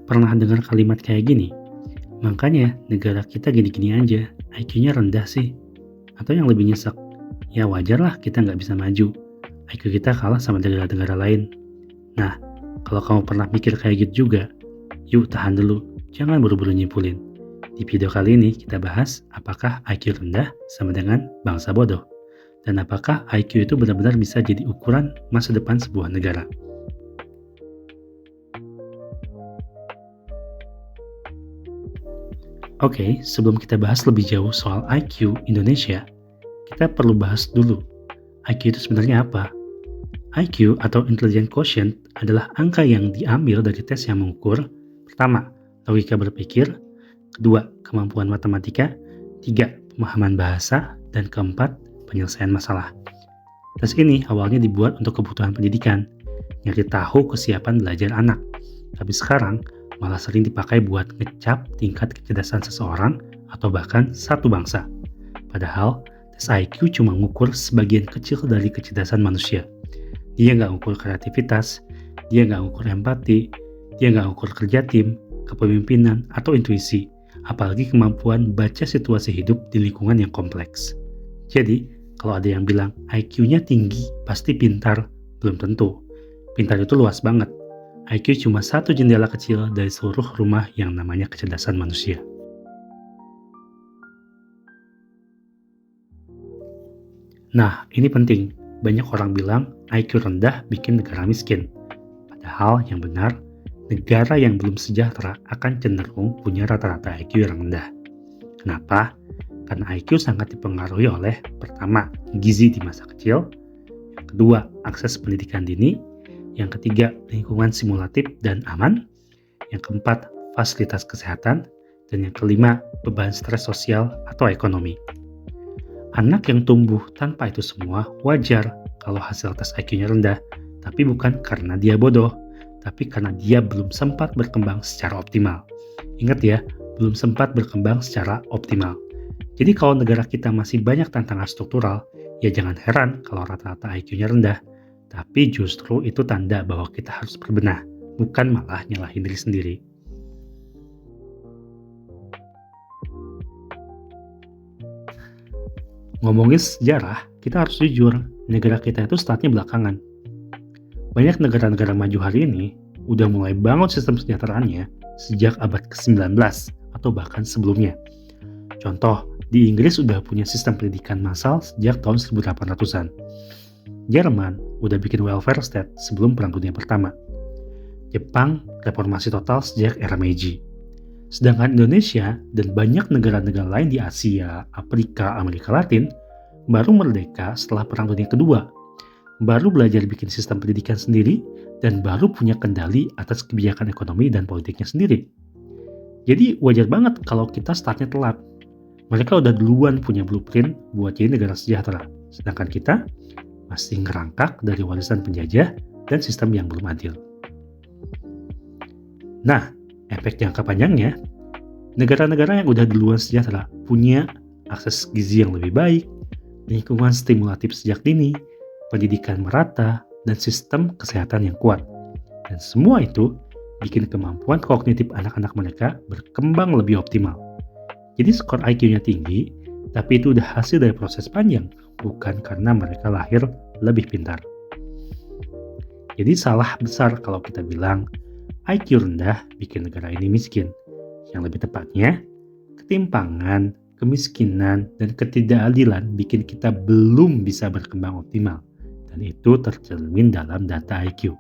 Pernah dengar kalimat kayak gini? Makanya negara kita gini-gini aja, IQ-nya rendah sih. Atau yang lebih nyesek, ya wajar lah kita nggak bisa maju. IQ kita kalah sama negara-negara lain. Nah, kalau kamu pernah mikir kayak gitu juga, yuk tahan dulu, jangan buru-buru nyimpulin. Di video kali ini kita bahas apakah IQ rendah sama dengan bangsa bodoh. Dan apakah IQ itu benar-benar bisa jadi ukuran masa depan sebuah negara. Oke, sebelum kita bahas lebih jauh soal IQ Indonesia, kita perlu bahas dulu. IQ itu sebenarnya apa? IQ atau Intelligent Quotient adalah angka yang diambil dari tes yang mengukur pertama, logika berpikir, kedua, kemampuan matematika, tiga, pemahaman bahasa, dan keempat, penyelesaian masalah. Tes ini awalnya dibuat untuk kebutuhan pendidikan, nyari tahu kesiapan belajar anak. Tapi sekarang malah sering dipakai buat ngecap tingkat kecerdasan seseorang atau bahkan satu bangsa. Padahal tes IQ cuma ngukur sebagian kecil dari kecerdasan manusia. Dia nggak ngukur kreativitas, dia nggak ngukur empati, dia nggak ngukur kerja tim, kepemimpinan, atau intuisi, apalagi kemampuan baca situasi hidup di lingkungan yang kompleks. Jadi, kalau ada yang bilang IQ-nya tinggi, pasti pintar, belum tentu. Pintar itu luas banget. IQ cuma satu jendela kecil dari seluruh rumah yang namanya kecerdasan manusia. Nah, ini penting. Banyak orang bilang IQ rendah bikin negara miskin. Padahal yang benar, negara yang belum sejahtera akan cenderung punya rata-rata IQ yang rendah. Kenapa? Karena IQ sangat dipengaruhi oleh pertama, gizi di masa kecil, yang kedua, akses pendidikan dini, yang ketiga, lingkungan simulatif dan aman, yang keempat, fasilitas kesehatan, dan yang kelima, beban stres sosial atau ekonomi. Anak yang tumbuh tanpa itu semua wajar kalau hasil tes IQ-nya rendah, tapi bukan karena dia bodoh, tapi karena dia belum sempat berkembang secara optimal. Ingat ya, belum sempat berkembang secara optimal. Jadi kalau negara kita masih banyak tantangan struktural, ya jangan heran kalau rata-rata IQ-nya rendah, tapi justru itu tanda bahwa kita harus berbenah, bukan malah nyalahin diri sendiri. Ngomongin sejarah, kita harus jujur, negara kita itu startnya belakangan. Banyak negara-negara maju hari ini udah mulai bangun sistem kesejahteraannya sejak abad ke-19 atau bahkan sebelumnya. Contoh, di Inggris udah punya sistem pendidikan massal sejak tahun 1800-an. Jerman udah bikin welfare state sebelum Perang Dunia Pertama. Jepang reformasi total sejak era Meiji. Sedangkan Indonesia dan banyak negara-negara lain di Asia, Afrika, Amerika Latin baru merdeka setelah Perang Dunia Kedua, baru belajar bikin sistem pendidikan sendiri, dan baru punya kendali atas kebijakan ekonomi dan politiknya sendiri. Jadi wajar banget kalau kita startnya telat. Mereka udah duluan punya blueprint buat jadi negara sejahtera, sedangkan kita masih ngerangkak dari warisan penjajah dan sistem yang belum adil. Nah, efek jangka panjangnya, negara-negara yang udah duluan sejahtera punya akses gizi yang lebih baik, lingkungan stimulatif sejak dini, pendidikan merata, dan sistem kesehatan yang kuat. Dan semua itu bikin kemampuan kognitif anak-anak mereka berkembang lebih optimal. Jadi skor IQ-nya tinggi, tapi itu udah hasil dari proses panjang, bukan karena mereka lahir lebih pintar. Jadi salah besar kalau kita bilang IQ rendah bikin negara ini miskin. Yang lebih tepatnya, ketimpangan, kemiskinan, dan ketidakadilan bikin kita belum bisa berkembang optimal. Dan itu tercermin dalam data IQ.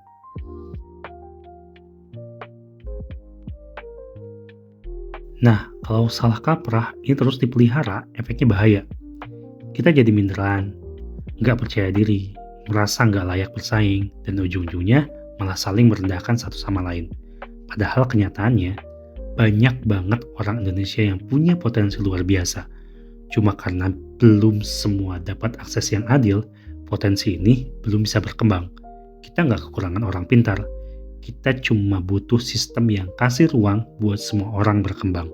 Nah, kalau salah kaprah, ini terus dipelihara, efeknya bahaya. Kita jadi minderan, nggak percaya diri, merasa nggak layak bersaing, dan ujung-ujungnya malah saling merendahkan satu sama lain. Padahal kenyataannya, banyak banget orang Indonesia yang punya potensi luar biasa. Cuma karena belum semua dapat akses yang adil, potensi ini belum bisa berkembang. Kita nggak kekurangan orang pintar, kita cuma butuh sistem yang kasih ruang buat semua orang berkembang.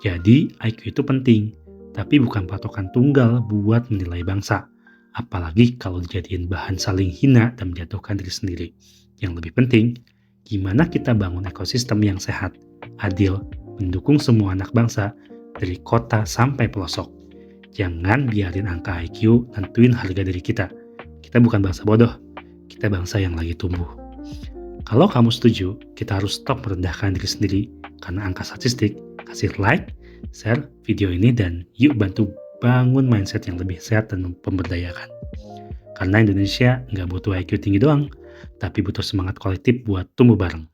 Jadi IQ itu penting, tapi bukan patokan tunggal buat menilai bangsa. Apalagi kalau dijadiin bahan saling hina dan menjatuhkan diri sendiri. Yang lebih penting, gimana kita bangun ekosistem yang sehat, adil, mendukung semua anak bangsa dari kota sampai pelosok. Jangan biarin angka IQ nentuin harga diri kita. Kita bukan bangsa bodoh, kita bangsa yang lagi tumbuh. Kalau kamu setuju, kita harus stop merendahkan diri sendiri karena angka statistik. Kasih like, share video ini, dan yuk bantu bangun mindset yang lebih sehat dan memberdayakan. Karena Indonesia nggak butuh IQ tinggi doang, tapi butuh semangat kolektif buat tumbuh bareng.